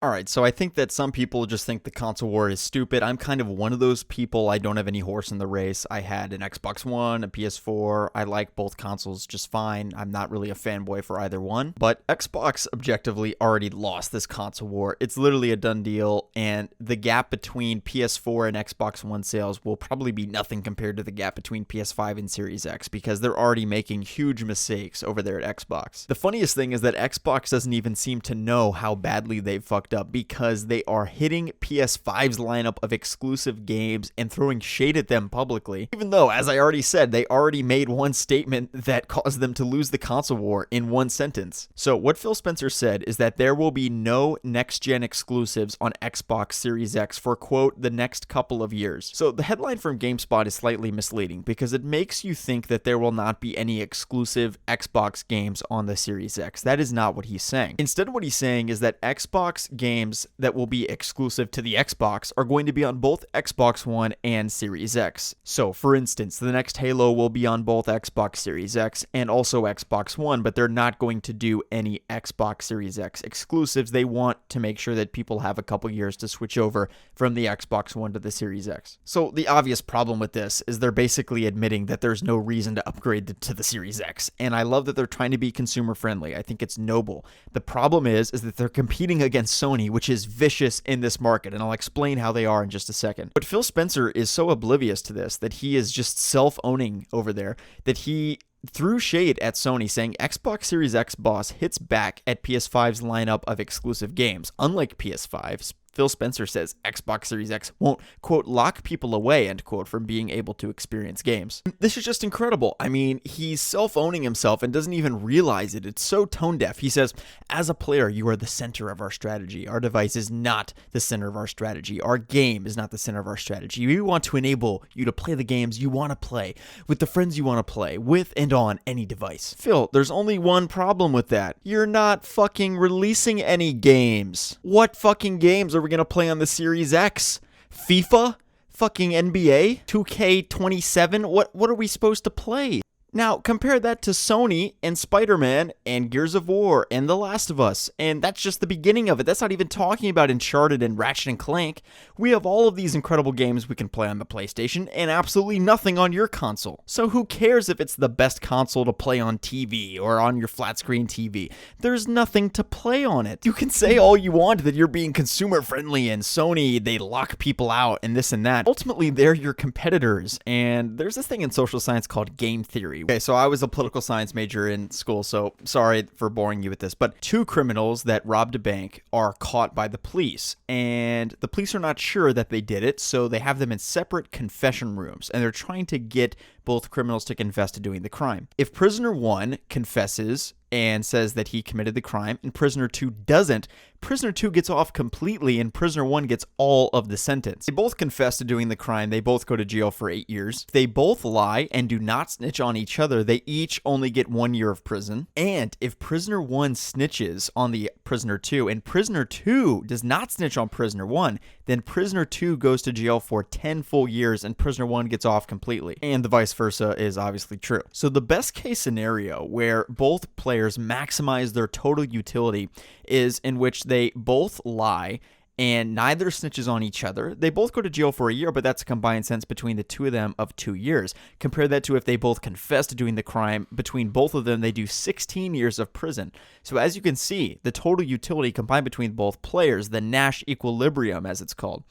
Alright, so I think that some people just think the console war is stupid. I'm kind of one of those people. I don't have any horse in the race. I had an Xbox One, a PS4. I like both consoles just fine. I'm not really a fanboy for either one. But Xbox objectively already lost this console war. It's literally a done deal, and the gap between PS4 and Xbox One sales will probably be nothing compared to the gap between PS5 and Series X, because they're already making huge mistakes over there at Xbox. The funniest thing is that Xbox doesn't even seem to know how badly they've fucked up, because they are hitting PS5's lineup of exclusive games and throwing shade at them publicly, even though, as I already said, they already made one statement that caused them to lose the console war in one sentence. So what Phil Spencer said is that there will be no next-gen exclusives on Xbox Series X for, quote, the next couple of years. So the headline from GameSpot is slightly misleading, because it makes you think that there will not be any exclusive Xbox games on the Series X. That is not what he's saying. Instead, what he's saying is that Xbox games that will be exclusive to the Xbox are going to be on both Xbox One and Series X. So, for instance, the next Halo will be on both Xbox Series X and also Xbox One, but they're not going to do any Xbox Series X exclusives. They want to make sure that people have a couple years to switch over from the Xbox One to the Series X. So, the obvious problem with this is they're basically admitting that there's no reason to upgrade to the Series X, and I love that they're trying to be consumer friendly. I think it's noble. The problem is that they're competing against Sony, which is vicious in this market, and I'll explain how they are in just a second. But Phil Spencer is so oblivious to this that he is just self-owning over there that he threw shade at Sony, saying Xbox Series X boss hits back at PS5's lineup of exclusive games. Unlike PS5, Phil Spencer says Xbox Series X won't, quote, lock people away, end quote, from being able to experience games. This is just incredible. I mean, he's self-owning himself and doesn't even realize it. It's so tone-deaf. He says, as a player, you are the center of our strategy. Our device is not the center of our strategy. Our game is not the center of our strategy. We want to enable you to play the games you want to play, with the friends you want to play, with and on any device. Phil, there's only one problem with that. You're not fucking releasing any games. What fucking games are we going to play on the Series X? FIFA? Fucking NBA? 2K27? What are we supposed to play? Now, compare that to Sony and Spider-Man and Gears of War and The Last of Us, and that's just the beginning of it. That's not even talking about Uncharted and Ratchet and Clank. We have all of these incredible games we can play on the PlayStation and absolutely nothing on your console. So who cares if it's the best console to play on TV or on your flat screen TV? There's nothing to play on it. You can say all you want that you're being consumer friendly and Sony, they lock people out and this and that. Ultimately, they're your competitors, and there's this thing in social science called game theory. Okay, so I was a political science major in school, so sorry for boring you with this, but two criminals that robbed a bank are caught by the police, and the police are not sure that they did it, so they have them in separate confession rooms, and they're trying to get both criminals to confess to doing the crime. If prisoner 1 confesses and says that he committed the crime, and prisoner 2 doesn't, prisoner 2 gets off completely and prisoner 1 gets all of the sentence. They both confess to doing the crime. They both go to jail for 8 years. If they both lie and do not snitch on each other, they each only get 1 year of prison. And if prisoner 1 snitches on the prisoner 2 and prisoner 2 does not snitch on prisoner 1, then prisoner 2 goes to jail for 10 full years and prisoner 1 gets off completely. And the vice versa is obviously true. So the best case scenario where both players maximize their total utility is in which they both lie and neither snitches on each other. They both go to jail for a year, but that's a combined sentence between the two of them of 2 years. Compare that to if they both confess to doing the crime. Between both of them, they do 16 years of prison. So as you can see, the total utility combined between both players, the Nash equilibrium as it's called,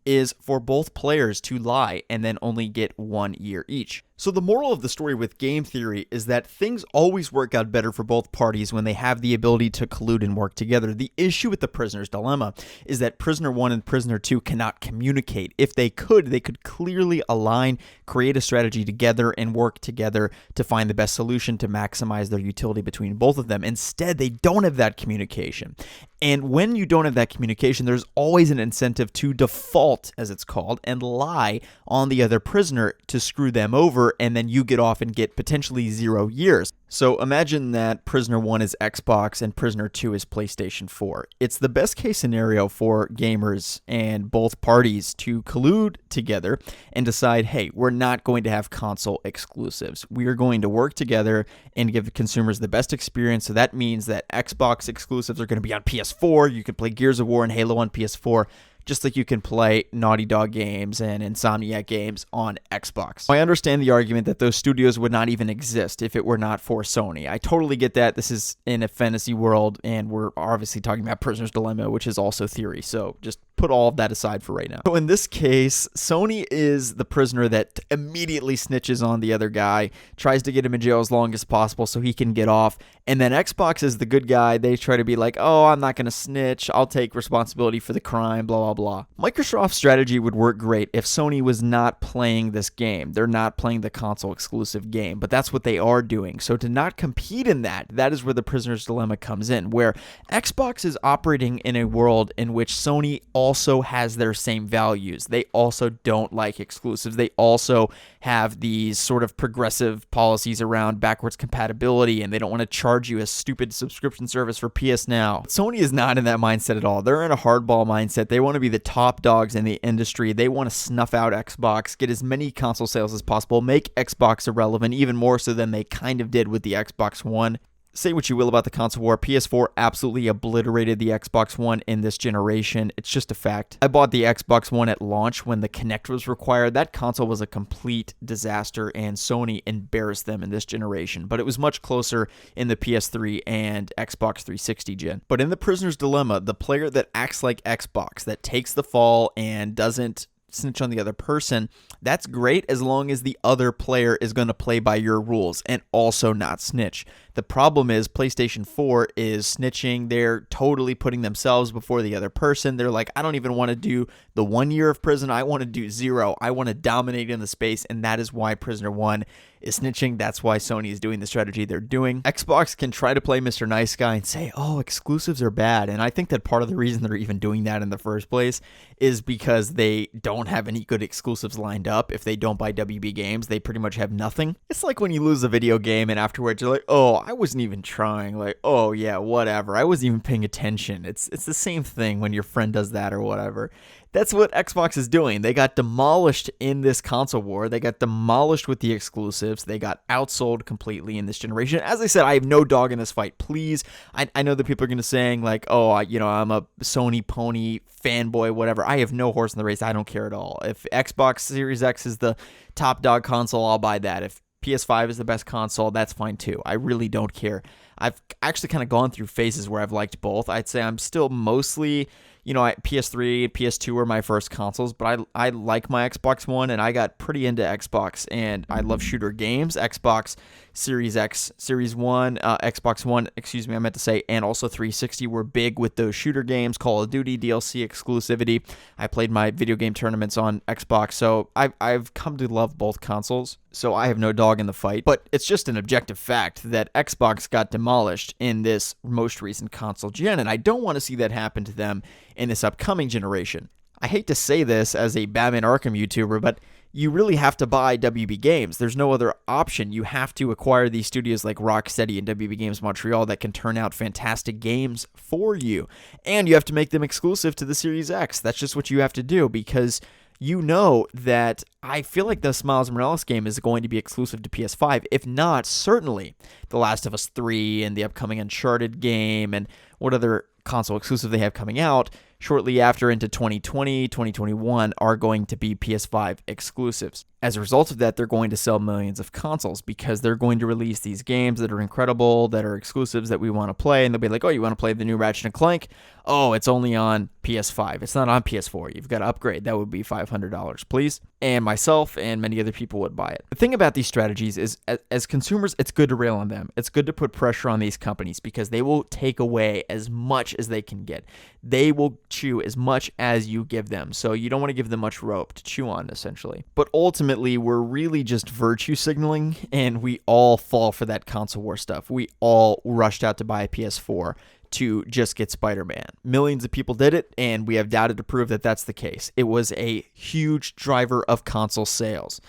is for both players to lie and then only get 1 year each. So the moral of the story with game theory is that things always work out better for both parties when they have the ability to collude and work together. The issue with the prisoner's dilemma is that prisoner 1 and prisoner 2 cannot communicate. If they could clearly align, create a strategy together, and work together to find the best solution to maximize their utility between both of them. Instead, they don't have that communication. And when you don't have that communication, there's always an incentive to default, as it's called, and lie on the other prisoner to screw them over, and then you get off and get potentially 0 years. So imagine that Prisoner 1 is Xbox and Prisoner 2 is PlayStation 4. It's the best case scenario for gamers and both parties to collude together and decide, hey, we're not going to have console exclusives. We are going to work together and give the consumers the best experience. So that means that Xbox exclusives are going to be on PS4. You can play Gears of War and Halo on PS4. Just like you can play Naughty Dog games and Insomniac games on Xbox. I understand the argument that those studios would not even exist if it were not for Sony. I totally get that. This is in a fantasy world, and we're obviously talking about Prisoner's Dilemma, which is also theory. So just put all of that aside for right now. So in this case, Sony is the prisoner that immediately snitches on the other guy, tries to get him in jail as long as possible so he can get off. And then Xbox is the good guy. They try to be like, oh, I'm not going to snitch. I'll take responsibility for the crime, blah, blah, blah. Microsoft's strategy would work great if Sony was not playing this game. They're not playing the console exclusive game, but that's what they are doing. So to not compete in that is where the prisoner's dilemma comes in, where Xbox is operating in a world in which Sony also has their same values. They also don't like exclusives. They also have these sort of progressive policies around backwards compatibility, and they don't want to charge you a stupid subscription service for PS Now. Sony is not in that mindset at all. They're in a hardball mindset. They want to be the top dogs in the industry. They want to snuff out Xbox, get as many console sales as possible, make Xbox irrelevant, even more so than they kind of did with the Xbox One. Say what you will about the console war, PS4 absolutely obliterated the Xbox One in this generation. It's just a fact. I bought the Xbox One at launch when the Kinect was required. That console was a complete disaster, and Sony embarrassed them in this generation. But it was much closer in the PS3 and Xbox 360 gen. But in the prisoner's dilemma, the player that acts like Xbox, that takes the fall and doesn't snitch on the other person, that's great as long as the other player is going to play by your rules and also not snitch. The problem is PlayStation 4 is snitching. They're totally putting themselves before the other person. They're like, I don't even want to do the 1 year of prison. I want to do 0. I want to dominate in the space, and that is why Prisoner 1 is snitching. That's why Sony is doing the strategy they're doing. Xbox can try to play Mr. Nice Guy and say, oh, exclusives are bad. And I think that part of the reason they're even doing that in the first place is because they don't have any good exclusives lined up. If they don't buy WB games, they pretty much have nothing. It's like when you lose a video game and afterwards you're like, oh, I wasn't even trying. Like, oh yeah, whatever. I wasn't even paying attention. It's the same thing when your friend does that or whatever. That's what Xbox is doing. They got demolished in this console war. They got demolished with the exclusives. They got outsold completely in this generation. As I said, I have no dog in this fight. Please, I know that people are going to saying like, oh, I'm a Sony pony fanboy, whatever. I have no horse in the race. I don't care at all. If Xbox Series X is the top dog console, I'll buy that. If PS5 is the best console, that's fine too. I really don't care. I've actually kind of gone through phases where I've liked both. I'd say I'm still mostly, PS3, PS2 were my first consoles, but I like my Xbox One, and I got pretty into Xbox, and I love shooter games. Xbox Series X, Series 1, Xbox One, I meant to say, and also 360 were big with those shooter games, Call of Duty, DLC exclusivity. I played my video game tournaments on Xbox, so I've come to love both consoles, so I have no dog in the fight. But it's just an objective fact that Xbox got demolished in this most recent console gen, and I don't want to see that happen to them in this upcoming generation. I hate to say this as a Batman Arkham YouTuber, but you really have to buy WB Games. There's no other option. You have to acquire these studios like Rocksteady and WB Games Montreal that can turn out fantastic games for you. And you have to make them exclusive to the Series X. That's just what you have to do, because you know that I feel like the Miles Morales game is going to be exclusive to PS5. If not, certainly The Last of Us 3 and the upcoming Uncharted game and what other console exclusive they have coming out shortly after into 2020, 2021 are going to be PS5 exclusives. As a result of that, they're going to sell millions of consoles because they're going to release these games that are incredible, that are exclusives that we want to play, and they'll be like, oh, you want to play the new Ratchet & Clank? Oh, it's only on PS5. It's not on PS4. You've got to upgrade. That would be $500, please. And myself and many other people would buy it. The thing about these strategies is, as consumers, it's good to rail on them. It's good to put pressure on these companies because they will take away as much as they can get. They will chew as much as you give them. So you don't want to give them much rope to chew on, essentially. But ultimately, we're really just virtue signaling, and we all fall for that console war stuff. We all rushed out to buy a PS4 to just get Spider-Man. Millions of people did it, and we have data to prove that that's the case. It was a huge driver of console sales.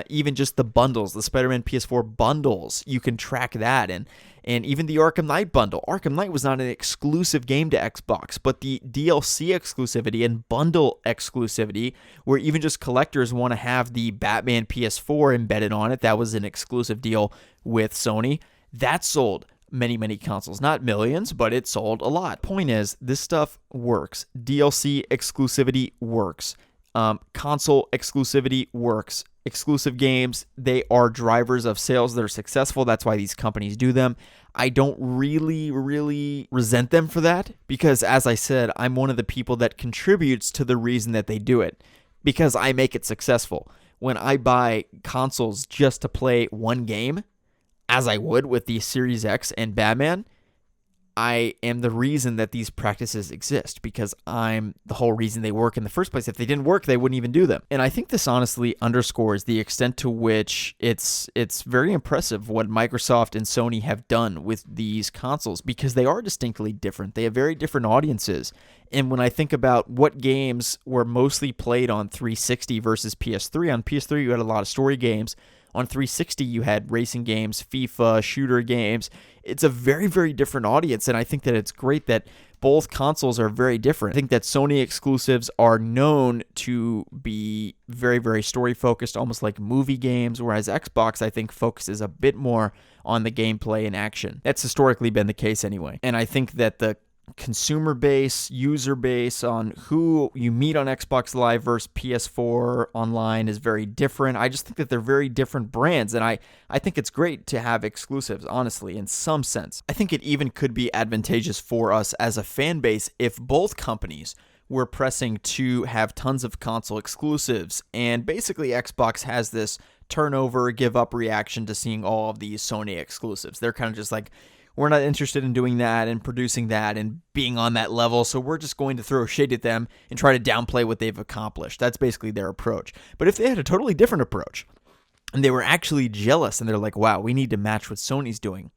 Even just the bundles, the Spider-Man PS4 bundles, you can track that. And even the Arkham Knight bundle. Arkham Knight was not an exclusive game to Xbox, but the DLC exclusivity and bundle exclusivity, where even just collectors want to have the Batman PS4 embedded on it, that was an exclusive deal with Sony. That sold many consoles. Not millions, but it sold a lot. Point is, this stuff works. DLC exclusivity works. Console exclusivity works. Exclusive games, they are drivers of sales that are successful. That's why these companies do them. I don't really resent them for that because, as I said, I'm one of the people that contributes to the reason that they do it because I make it successful. When I buy consoles just to play one game, as I would with the Series X and Batman, I am the reason that these practices exist because I'm the whole reason they work in the first place. If they didn't work, they wouldn't even do them. And I think this honestly underscores the extent to which it's very impressive what Microsoft and Sony have done with these consoles because they are distinctly different. They have very different audiences. And when I think about what games were mostly played on 360 versus PS3, on PS3 you had a lot of story games. On 360, you had racing games, FIFA, shooter games. It's a very different audience, and I think that it's great that both consoles are very different. I think that Sony exclusives are known to be very story-focused, almost like movie games, whereas Xbox, I think, focuses a bit more on the gameplay and action. That's historically been the case anyway. And I think that the consumer base, user base on who you meet on Xbox Live versus PS4 online is very different. I just think that they're very different brands, and I think it's great to have exclusives, honestly, in some sense. I think it even could be advantageous for us as a fan base if both companies were pressing to have tons of console exclusives, and basically Xbox has this turnover, give up reaction to seeing all of these Sony exclusives. They're kind of just like, we're not interested in doing that and producing that and being on that level, so we're just going to throw shade at them and try to downplay what they've accomplished. That's basically their approach. But if they had a totally different approach, and they were actually jealous, and they're like, wow, we need to match what Sony's doing,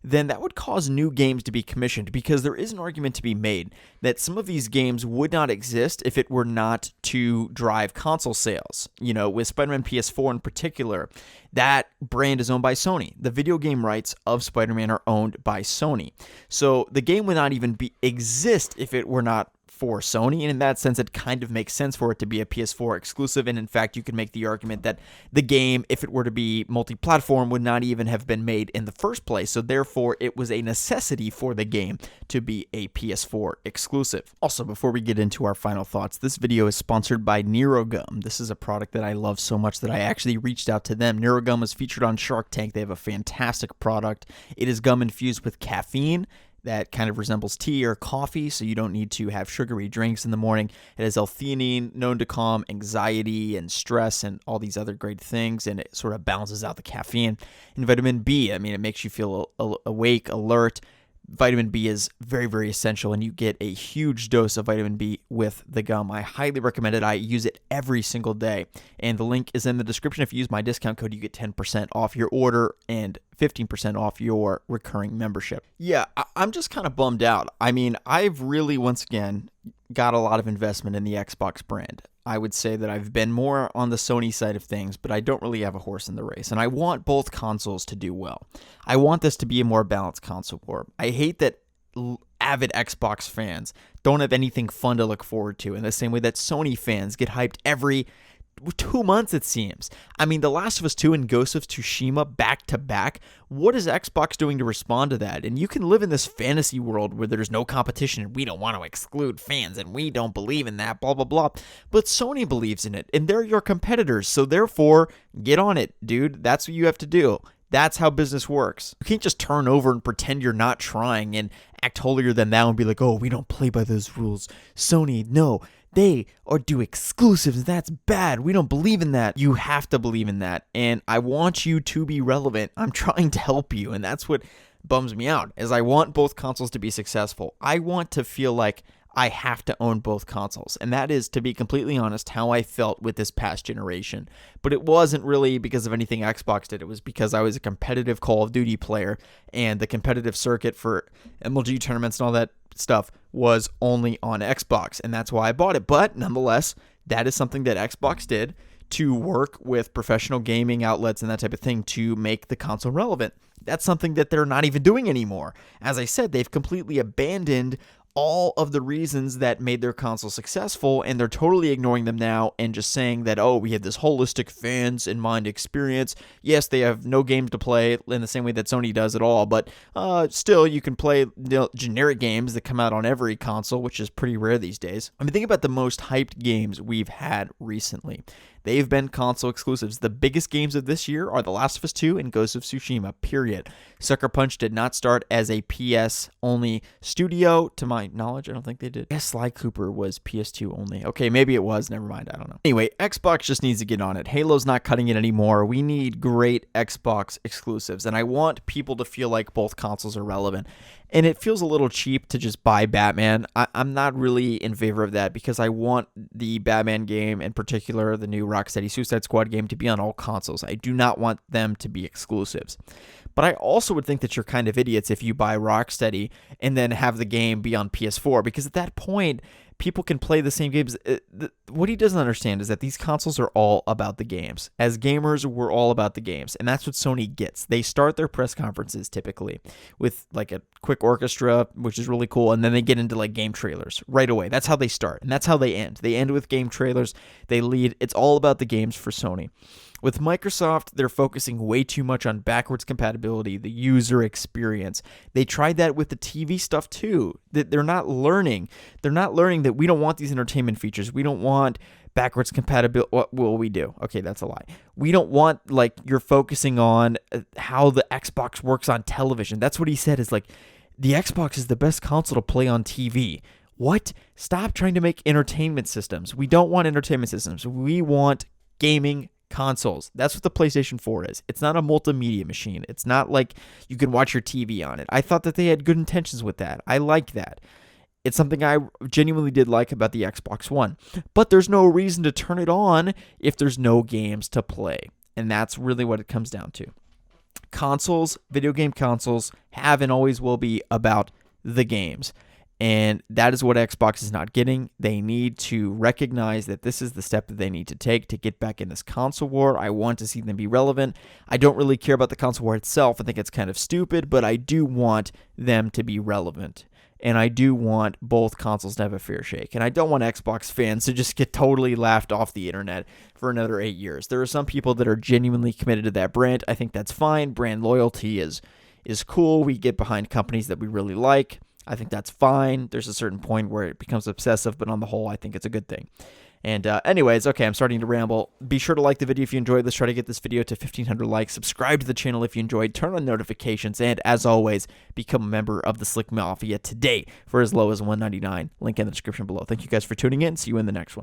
then that would cause new games to be commissioned, because there is an argument to be made that some of these games would not exist if it were not to drive console sales. You know, with Spider-Man PS4 in particular, that brand is owned by Sony. The video game rights of Spider-Man are owned by Sony. So the game would not even exist if it were not for Sony, and in that sense it kind of makes sense for it to be a PS4 exclusive. And in fact, you could make the argument that the game, if it were to be multi-platform, would not even have been made in the first place, so therefore it was a necessity for the game to be a PS4 exclusive. Also, before we get into our final thoughts, this video is sponsored by NeuroGum. This is a product that I love so much that I actually reached out to them. NeuroGum was featured on Shark Tank. They have a fantastic product. It is gum infused with caffeine that kind of resembles tea or coffee, so you don't need to have sugary drinks in the morning. It has L-theanine, known to calm anxiety and stress and all these other great things, and it sort of balances out the caffeine. And vitamin B, I mean, it makes you feel awake, alert. Vitamin B is very, very essential, and you get a huge dose of vitamin B with the gum. I highly recommend it. I use it every single day, and the link is in the description. If you use my discount code, you get 10% off your order and 15% off your recurring membership. Yeah, I'm just kind of bummed out. I mean, I've really, once again, got a lot of investment in the Xbox brand. I would say that I've been more on the Sony side of things, but I don't really have a horse in the race, and I want both consoles to do well. I want this to be a more balanced console war. I hate that avid Xbox fans don't have anything fun to look forward to in the same way that Sony fans get hyped every 2 months, it seems. I mean, The Last of Us 2 and Ghost of Tsushima back to back. What is Xbox doing to respond to that? And you can live in this fantasy world where there's no competition and we don't want to exclude fans and we don't believe in that, blah, blah, blah. But Sony believes in it and they're your competitors. So therefore, get on it, dude. That's what you have to do. That's how business works. You can't just turn over and pretend you're not trying and act holier than thou and be like, oh, we don't play by those rules. Sony, no. They do exclusives. That's bad. We don't believe in that. You have to believe in that. And I want you to be relevant. I'm trying to help you. And that's what bums me out, is I want both consoles to be successful. I want to feel like I have to own both consoles. And that is, to be completely honest, how I felt with this past generation. But it wasn't really because of anything Xbox did. It was because I was a competitive Call of Duty player, and the competitive circuit for MLG tournaments and all that stuff was only on Xbox, and that's why I bought it. But nonetheless, that is something that Xbox did to work with professional gaming outlets and that type of thing to make the console relevant. That's something that they're not even doing anymore. As I said, they've completely abandoned all of the reasons that made their console successful, and they're totally ignoring them now and just saying that, oh, we have this holistic fans in mind experience. Yes, they have no games to play in the same way that Sony does at all, but still you can play generic games that come out on every console, which is pretty rare these days. I mean, think about the most hyped games we've had recently. They've been console exclusives. The biggest games of this year are The Last of Us 2 and Ghost of Tsushima, period. Sucker Punch did not start as a PS-only studio, to my knowledge. I don't think they did. Yes, Sly Cooper was PS2 only. Okay, maybe it was. Never mind. I don't know. Anyway, Xbox just needs to get on it. Halo's not cutting it anymore. We need great Xbox exclusives, and I want people to feel like both consoles are relevant. And it feels a little cheap to just buy Batman. I'm not really in favor of that because I want the Batman game, in particular the new Rocksteady Suicide Squad game, to be on all consoles. I do not want them to be exclusives. But I also would think that you're kind of idiots if you buy Rocksteady and then have the game be on PS4, because at that point, people can play the same games. What he doesn't understand is that these consoles are all about the games. As gamers, we're all about the games, and that's what Sony gets. They start their press conferences typically with like a quick orchestra, which is really cool, and then they get into like game trailers right away. That's how they start, and that's how they end. They end with game trailers. They lead. It's all about the games for Sony. With Microsoft, they're focusing way too much on backwards compatibility, the user experience. They tried that with the TV stuff too. They're not learning. They're not learning that we don't want these entertainment features. We don't want backwards compatibility. What will we do? Okay, that's a lie. We don't want, like, you're focusing on how the Xbox works on television. That's what he said, is like, the Xbox is the best console to play on TV. What? Stop trying to make entertainment systems. We don't want entertainment systems. We want gaming consoles. That's what the PlayStation 4 is. It's not a multimedia machine. It's not like you can watch your TV on it. I thought that they had good intentions with that. I like that. It's something I genuinely did like about the Xbox One. But there's no reason to turn it on if there's no games to play. And that's really what it comes down to. Consoles, video game consoles, have and always will be about the games. And that is what Xbox is not getting. They need to recognize that this is the step that they need to take to get back in this console war. I want to see them be relevant. I don't really care about the console war itself. I think it's kind of stupid, but I do want them to be relevant. And I do want both consoles to have a fair shake. And I don't want Xbox fans to just get totally laughed off the internet for another 8 years. There are some people that are genuinely committed to that brand. I think that's fine. Brand loyalty is cool. We get behind companies that we really like. I think that's fine. There's a certain point where it becomes obsessive, but on the whole, I think it's a good thing. And anyways, okay, I'm starting to ramble. Be sure to like the video if you enjoyed. Let's try to get this video to 1,500 likes. Subscribe to the channel if you enjoyed. Turn on notifications. And as always, become a member of the Slick Mafia today for as low as $1.99. Link in the description below. Thank you guys for tuning in. See you in the next one.